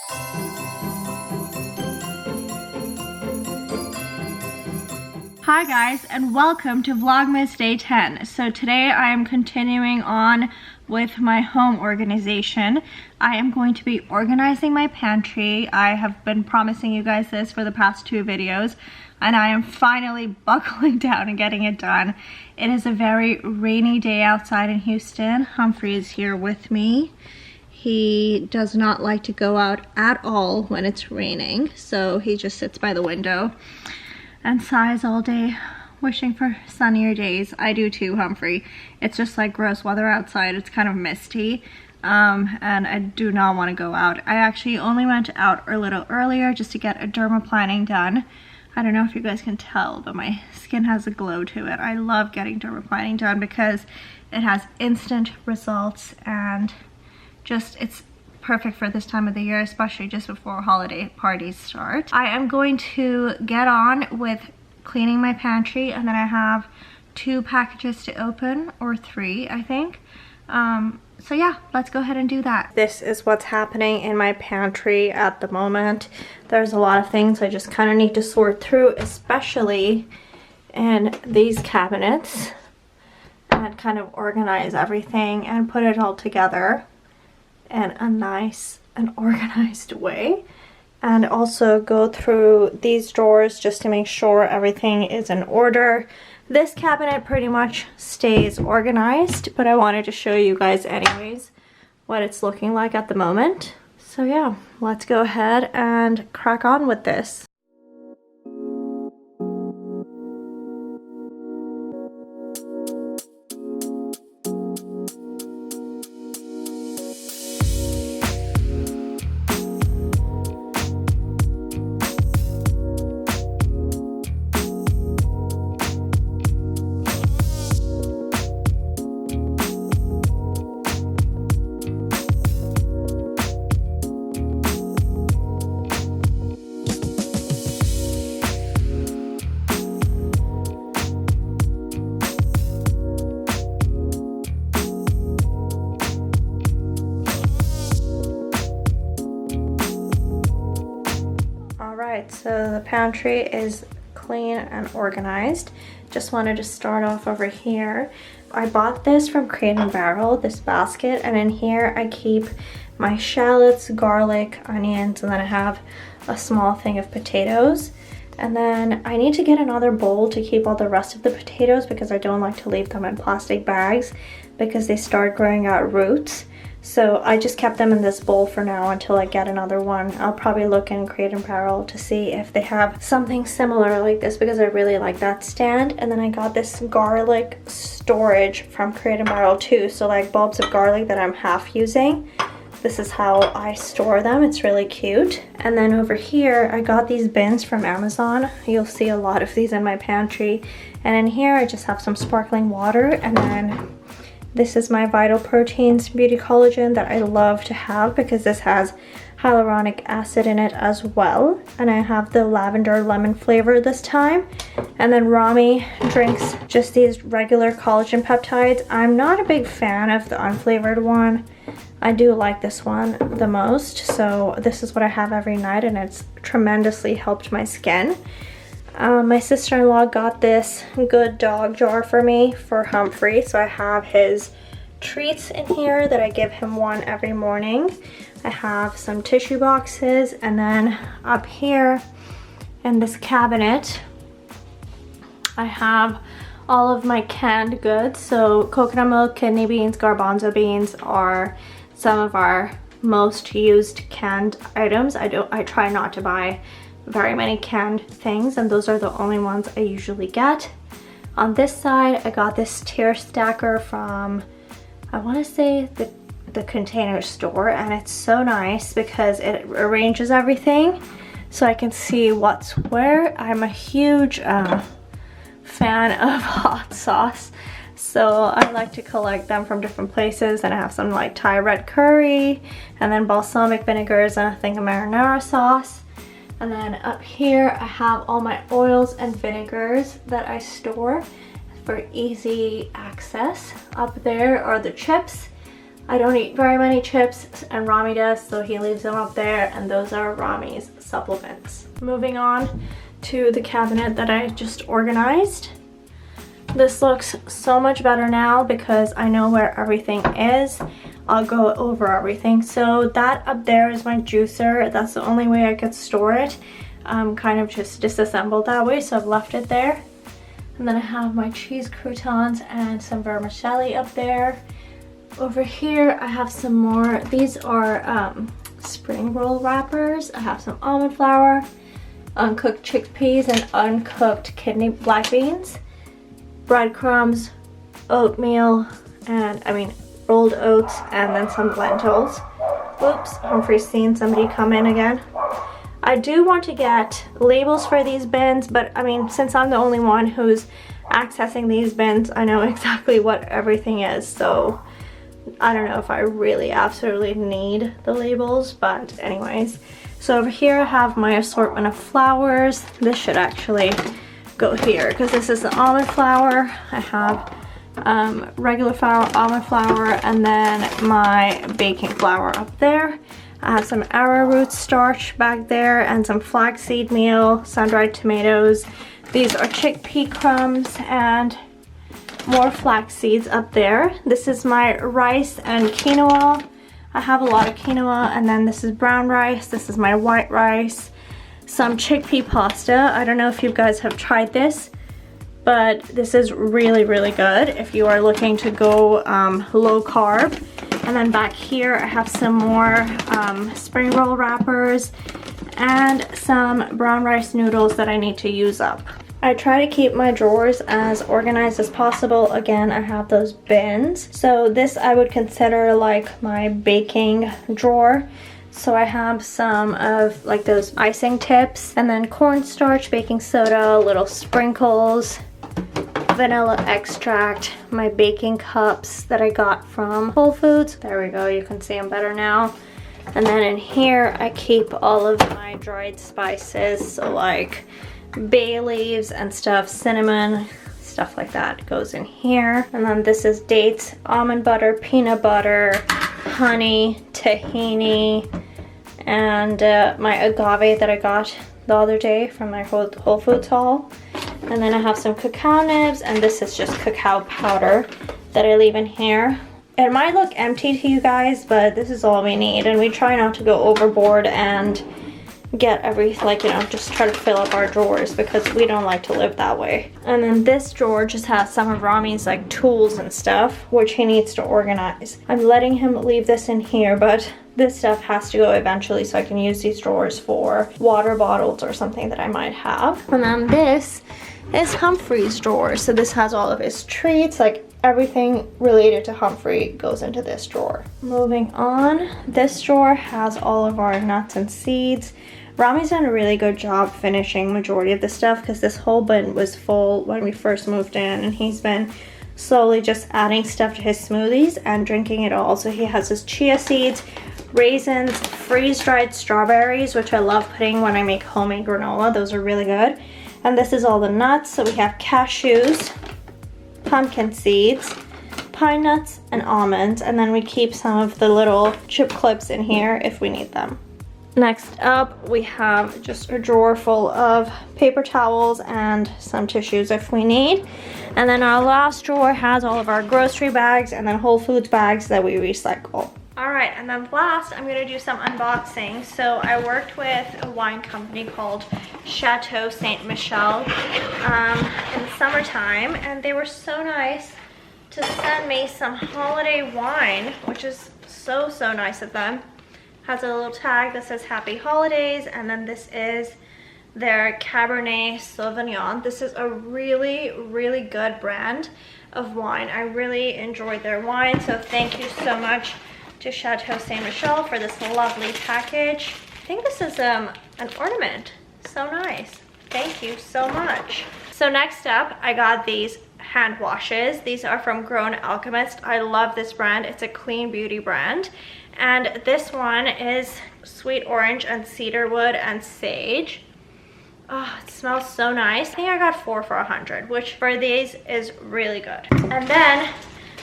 Hi guys, and welcome to Vlogmas Day 10. So today I am continuing on with my home organization. I am going to be organizing my pantry. I have been promising you guys this for the past 2 videos, and I am finally buckling down and getting it done. It is a very rainy day outside in Houston. Humphrey is here with me. He does not like to go out at all when it's raining, so he just sits by the window and sighs all day, wishing for sunnier days. I do too, Humphrey. It's just like gross weather outside. It's kind of misty, and I do not want to go out. I actually only went out a little earlier just to get a dermaplaning done. I don't know if you guys can tell, but my skin has a glow to it. I love getting dermaplaning done because it has instant results, and just it's perfect for this time of the year, especially just before holiday parties start. I am going to get on with cleaning my pantry, and then I have 2 packages to open, or 3 I think. So yeah, let's go ahead and do that. This is what's happening in my pantry at the moment. There's a lot of things I just kind of need to sort through, especially in these cabinets, and kind of organize everything and put it all together in a nice and organized way, and also go through these drawers just to make sure everything is in order. This cabinet pretty much stays organized, but I wanted to show you guys anyways what it's looking like at the moment. So yeah, let's go ahead and crack on with this. So the pantry is clean and organized. Just wanted to start off over here. I bought this from Crate & Barrel, this basket, and in here I keep my shallots, garlic, onions, and then I have a small thing of potatoes. And then I need to get another bowl to keep all the rest of the potatoes because I don't like to leave them in plastic bags because they start growing out roots. So I just kept them in this bowl for now until I get another one. I'll probably look in Crate & Barrel to see if they have something similar like this because I really like that stand. And then I got this garlic storage from Crate & Barrel too. So like bulbs of garlic that I'm half using. This is how I store them. It's really cute. And then over here, I got these bins from Amazon. You'll see a lot of these in my pantry. And in here, I just have some sparkling water, and then this is my Vital Proteins Beauty Collagen that I love to have because this has hyaluronic acid in it as well. And I have the lavender lemon flavor this time. And then Rami drinks just these regular collagen peptides. I'm not a big fan of the unflavored one. I do like this one the most. So this is what I have every night, and it's tremendously helped my skin. My sister-in-law got this Good Dog jar for me for Humphrey, so I have his treats in here that I give him one every morning. I have some tissue boxes, and then up here in this cabinet I have all of my canned goods. So coconut milk, kidney beans, garbanzo beans are some of our most used canned items. I try not to buy very many canned things, and those are the only ones I usually get. On this side, I got this tier stacker from, I want to say the Container Store, and it's so nice because it arranges everything so I can see what's where. I'm a huge fan of hot sauce, so I like to collect them from different places, and I have some like Thai red curry, and then balsamic vinegars, and I think a marinara sauce. And then up here I have all my oils and vinegars that I store for easy access. Up there are the chips. I don't eat very many chips, and Rami does, so he leaves them up there, and those are Rami's supplements. Moving on to the cabinet that I just organized. This looks so much better now because I know where everything is. I'll go over everything. So that up there is my juicer. That's the only way I could store it. Kind of just disassembled that way, so I've left it there. And then I have my cheese croutons and some vermicelli up there. Over here I have some more. These are spring roll wrappers. I have some almond flour, uncooked chickpeas, and uncooked kidney black beans, breadcrumbs, oatmeal, and rolled oats, and then some lentils. Oops, Humphrey's seen somebody come in again. I do want to get labels for these bins, but since I'm the only one who's accessing these bins, I know exactly what everything is, so I don't know if I really absolutely need the labels, but anyways. So over here I have my assortment of flours. This should actually go here because this is the almond flour. I have regular flour, almond flour, and then my baking flour up there. I have some arrowroot starch back there and some flaxseed meal, sun-dried tomatoes. These are chickpea crumbs and more flax seeds up there. This is my rice and quinoa. I have a lot of quinoa, and then this is brown rice. This is my white rice. Some chickpea pasta. I don't know if you guys have tried this, but this is really, really good if you are looking to go low carb. And then back here I have some more spring roll wrappers and some brown rice noodles that I need to use up. I try to keep my drawers as organized as possible. Again, I have those bins. So this I would consider like my baking drawer. So I have some of like those icing tips, and then cornstarch, baking soda, little sprinkles, vanilla extract, my baking cups that I got from Whole Foods. There we go, you can see them better now. And then in here I keep all of my dried spices, so like bay leaves and stuff, cinnamon, stuff like that goes in here. And then this is dates, almond butter, peanut butter, honey, tahini, and my agave that I got the other day from my Whole Foods haul. And then I have some cacao nibs, and this is just cacao powder that I leave in here. It might look empty to you guys, but this is all we need, and we try not to go overboard and get just try to fill up our drawers because we don't like to live that way. And then this drawer just has some of Rami's like tools and stuff which he needs to organize. I'm letting him leave this in here, but this stuff has to go eventually so I can use these drawers for water bottles or something that I might have. And then this is Humphrey's drawer. So this has all of his treats, like everything related to Humphrey goes into this drawer. Moving on, this drawer has all of our nuts and seeds. Rami's done a really good job finishing majority of the stuff because this whole bin was full when we first moved in, and he's been slowly just adding stuff to his smoothies and drinking it all. So he has his chia seeds, raisins, freeze-dried strawberries, which I love putting when I make homemade granola. Those are really good. And this is all the nuts. So we have cashews, pumpkin seeds, pine nuts, and almonds. And then we keep some of the little chip clips in here if we need them. Next up, we have just a drawer full of paper towels and some tissues if we need. And then our last drawer has all of our grocery bags and then Whole Foods bags that we recycle. All right, and then last, I'm gonna do some unboxing. So I worked with a wine company called Chateau Saint Michel in the summertime, and they were so nice to send me some holiday wine, which is so nice of them. Has a little tag that says Happy Holidays, and then this is their Cabernet Sauvignon. This is a really good brand of wine. I really enjoyed their wine, so thank you so much to Chateau Saint Michel for this lovely package. I think this is an ornament. So nice. Thank you so much. So next up, I got these hand washes. These are from Grown Alchemist. I love this brand. It's a clean beauty brand. And this one is sweet orange and cedarwood and sage. Oh, it smells so nice. I think I got 4 for $100, which for these is really good. And then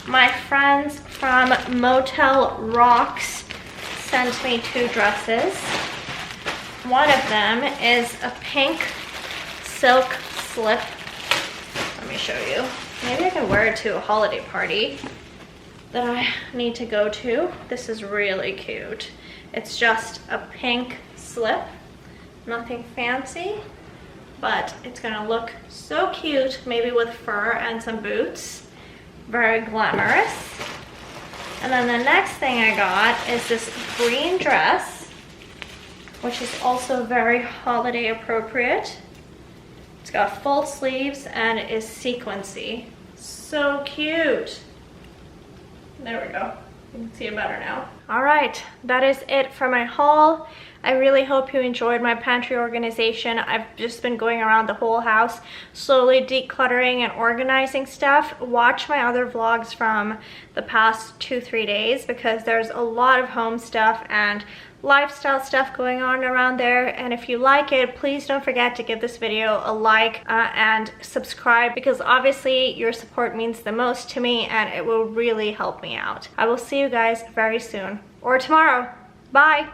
My friends from Motel Rocks sent me 2 dresses. One of them is a pink silk slip. Let me show you. Maybe I can wear it to a holiday party that I need to go to. This is really cute. It's just a pink slip, nothing fancy, but it's gonna look so cute, maybe with fur and some boots. Very glamorous. And then the next thing I got is this green dress, which is also very holiday appropriate. It's got full sleeves and it is sequincy. So cute. There we go. You can see it better now. All right, that is it for my haul. I really hope you enjoyed my pantry organization. I've just been going around the whole house, slowly decluttering and organizing stuff. Watch my other vlogs from the past 2-3 days because there's a lot of home stuff and lifestyle stuff going on around there. And if you like it, please don't forget to give this video a like and subscribe, because obviously your support means the most to me and it will really help me out. I will see you guys very soon or tomorrow. Bye.